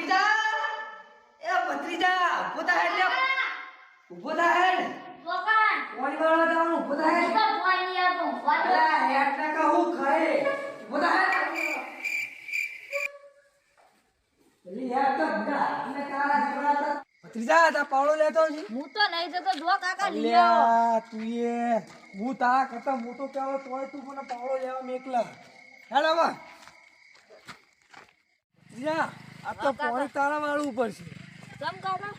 ભત્રીજા એ ભત્રીજા ઉભો થા હેડ ઉભો થા હેડ દુકાન કોણ વાળા જાવ ઉભો થા હેડ તો કોઈ આતો અલા હેડ ના કહું ખાય ઉભો થા હેડ જલ્દી હેડ તો બડા અને તારા જીવડા ભત્રીજા તા પાવડો લેતો છે હું તો નહીં જતો જો કાકા લઈ આવો અલ્યા તું એ હું તારા કરતા મોટો કેવો તોય તું મને પાવડો લેવા મેકલા હેડ આવા ભત્રીજા આ તો પાણી તારા વાળું ઉપર છે કેમ કાકા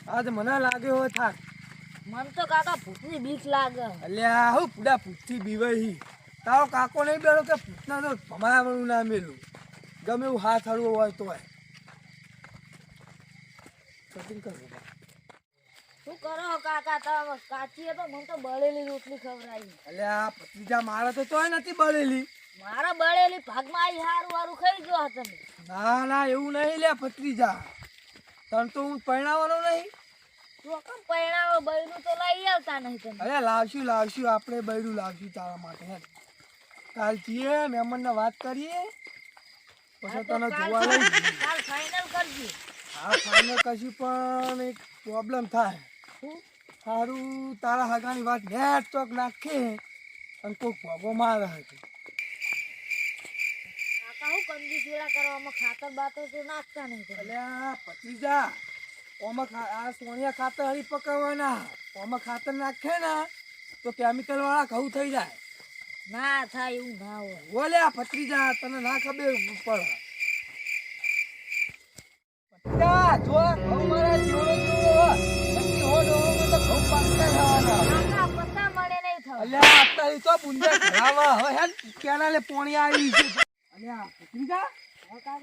આજ મને લાગ્યો હોય થાક મન તો કાકા ભૂતની બીક લાગે અલ્યા હું પૂડા પૂછથી બીવાઈ તારો કાકો નહીં બેઠો કે પૂછના તો ભમાયાવાળું ના મેલું ગમે એવું હાથ હળવો હોય તો કટિંગ કર શું કરો કાકા તમે કાચી તો મને તો બળેલી રોટલી ખવડાવી અલ્યા ભત્રીજા મારે તો તોય નથી બળેલી મારા બળેલી ભાગમાં આવી હારું હારું ખાઈ ગયો તમે ના ના એવું નહીં લે ભત્રીજા તને તો હું પરણાવવાનો નહીં તો કેમ પૈણાવો બળનું તો લઈ આવતા નહીં તમે અરે લાવશું આપણે બૈરું લાવશું તારા માટે હેડ કાલ છીએ મહેમાનને વાત કરીએ પછી તને જોવા લઈ જઈએ. કાલ ફાઇનલ કરજી હા ફાઇનલ કશું પણ એક પ્રોબ્લેમ થાય શું સારું તારા હગાની વાત નેટ ચોક નાખે અને કોઈ ભોગો મારે હતી કાકા હું કંદી ચેડા કરવામાં ખાતર બાતર તો નાખતા નહીં તમે એટલે આ ભત્રીજા ઓમાં આ સોનિયા ખાતર હરી પકવવાના ઓમાં ખાતર નાખે ને તો કેમિકલ વાળા ઘઉં થઈ જાય ના થાય એવું ના હોય બોલે આ ભત્રીજા તને ના ખબર પડે ભત્રીજા જો ઘઉં મારા જોડે જોડે નક્કી હો ડોળો તો ઘઉં પાકતા જવાના કાકા પત્તા મળે નહીં થવા અલ્યા અત્યારે તો બુંદે ખરાવા હવે હેડ કેનાલે પોણી આવી છે અલ્યા ભત્રીજા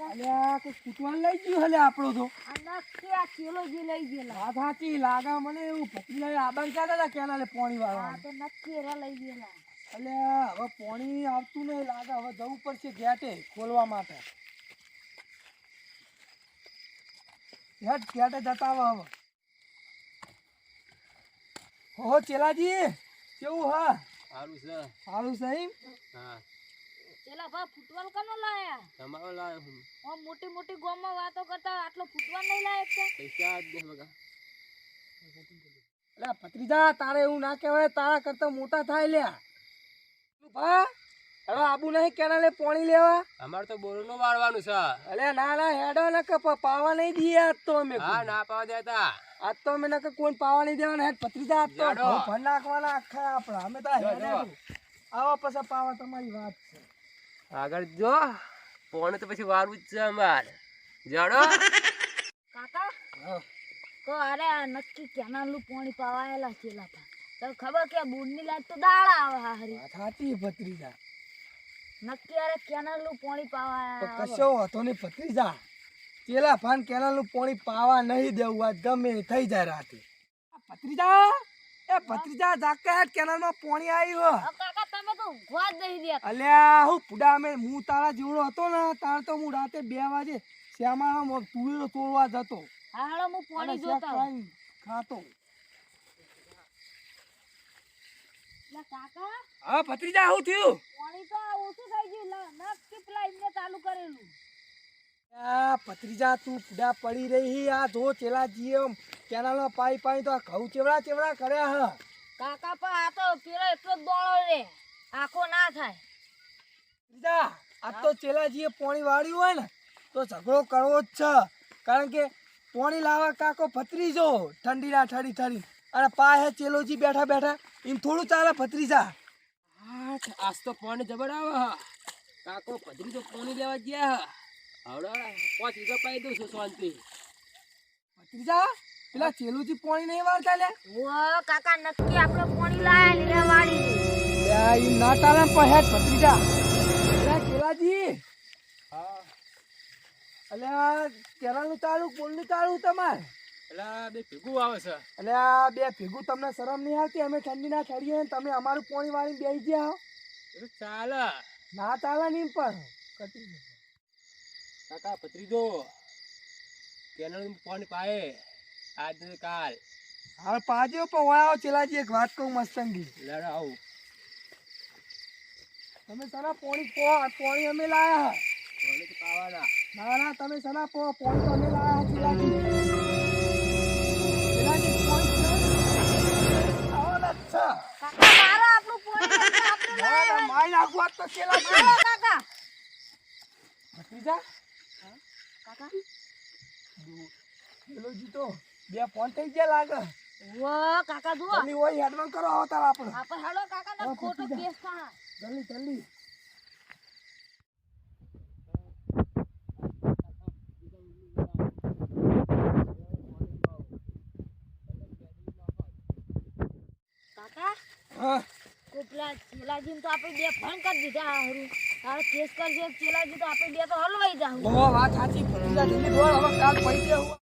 અલ્યા કોઈ કૂટવાનું લઈ ગયું હલે આપણો તો આ નક્કી આ કિલો જે લઈ ગયેલા વાત સાચી લાગા મને એવું ભત્રીજા આબાન ક્યાં હતા કેનાલે પોણી વાળવા આ તો નક્કી એરા લઈ ગયેલા અલ્યા હવે પોણી આવતું નહીં લાગે હવે જવું પડશે ગેટે ખોલવા માટે હેડ ગેટે જતા આવો હવે હો ચેલાજી કેવું હા સારું છે સારું છે એમ હા પેલા ભા ફૂટબોલ કનો લાયા તમારો લાવ્યો હું ઓમ મોટી મોટી ગોમમાં વાતો કરતા આટલો ફૂટબોલ નહીં લાયક છે પૈસા જ દે બગા અલ્યા ભત્રીજા તારે એવું ના કહેવાય તારા કરતા મોટા થાય લ્યા ભા હવે આબુ નહીં કેનાલે પોણી લેવા અમારે તો બોરનો વાળવાનું છે અલે ના ના હેડો ને કે પાવા નહીં દઈએ આજ તો અમે હા ના પાવા દેતા આજ તો અમે નકે કોઈ પાવા નહીં દેવાના હેડ ભત્રીજા આજ તો હેડો. ઘઉં ભર નાખવાના આખા આપણા અમે તો હેડે આવો પછી પાવા તમારી વાત છે આગળ જો પોણે તો પછી વારવું જ છે અમાર જડો કાકા હા. તો અરે આ નક્કી કેનાલનું પાણી પાવાયેલા છેલા પા તો ખબર કે બુડની લાઈટ તો દાડા આવે હારી વાત સાચી ભત્રીજા નક્કી અરે કેનાલનું પાણી તો પાવા કશો હતો નહીં ભત્રીજા ચેલા ફાન કેનાલનું પાણી પાવા નહીં દેવું આજ ગમે એ થઈ જાય રાતે ભત્રીજા એ ભત્રીજા જાકે હેડ કેનાલમાં પાણી આવ્યું કાકા તમે તો ઊંઘવા જ નહીં રહ્યા અલ્યા હું પુડા અમે હું તારા જેવડો હતો ને તાર તો હું રાતે 2 વાગે શ્યામાળો તુવેરો તોડવા જતો હાલો હું અને પાણી શેક જોતા ખાઈને ખાતો લા કાકા હા ભત્રીજા શું થયું પાણી તો ઓછું થઈ ગયું નક્કી પેલા એમને ચાલુ કરેલું આ ભત્રીજા તું પુડા પડી રહી આ જો ચેલા જીએ કેનાલમાં પાઈ પાઈ તો આ ઘઉં ચેવડા ચેવડા કર્યા હ કાકા પણ આ તો પેલો એટલો જ દોડો રે આખો ના થાય ભત્રીજા આ તો ચેલાજીએ પાણી વાળ્યું હોય ને તો ઝઘડો કરવો જ છે કારણ કે પાણી લાવવા કાકો ભત્રીજો ઠંડીના ઠરી ઠરી અને પાહે ચેલોજી બેઠા બેઠા એમ થોડું ચાલે ભત્રીજા આજ તો પોણે જબર આવે હા કાકો પધરી તો પોણી લેવા ગયા હવડા 5 વીઘા પાઈ દઉં છું શાંતિ ભત્રીજા પેલા ચેલુજી પાણી નહીં વાળતા લે ઓ કાકા નક્કી આપણે પાણી લાયા લીલા વાળી ઈ ના ચાલે પણ હેડ ભત્રીજા પેલા ચેલાજી હા અલ્યા કેરાનું તાળું કોલનું તાળું તમારે એટલે બે ભેગું આવે છે એટલે આ બે ભેગું તમને શરમ નહીં આવતી અમે ઠંડીના ઠરીએ ને તમે અમારું પાણી વાળીને બેસી ગયા એ તો ચાલે ના ચાલે નહીં પણ કટી કાકા પતરી દો કેનાલ પાણી પાએ આજ ને કાલ હા પાજો પણ વાળો ચેલાજી એક વાત કહું મસ્તંગી લડ આવું તમે સારા પાણી અમે લાયા પાણી તો પાવાના ના ના તમે સના પોણી તો અમે લાયા ચેલાજી ચેલાજી પોણી આવો ને અચ્છા કાકા મારો આપણું પોણી આપણે ના ના લાયા માઈ નાખવા તો ચેલાજી મારો કાકા ભત્રીજા કાકા ચેલોજી તો બે ફોન થઈ ગયા લાગે વો કાકા જુઓ જલ્દી હોય હેડમાં કરો આવતા આપણે આપણે હેડો કાકા ને હા, ખોટો પતી જા. કેસ થા જલ્દી જલ્દી કાકા હા કોપલા ચેલાજીને તો આપણે બે ફોન કરી દીધા હારું તારો કેસ કરશે ચેલાજી તો આપણે બે તો હલવાઈ જાવ વાત સાચી ભત્રીજા જલ્દી દોડ હવે કાલ પૈસે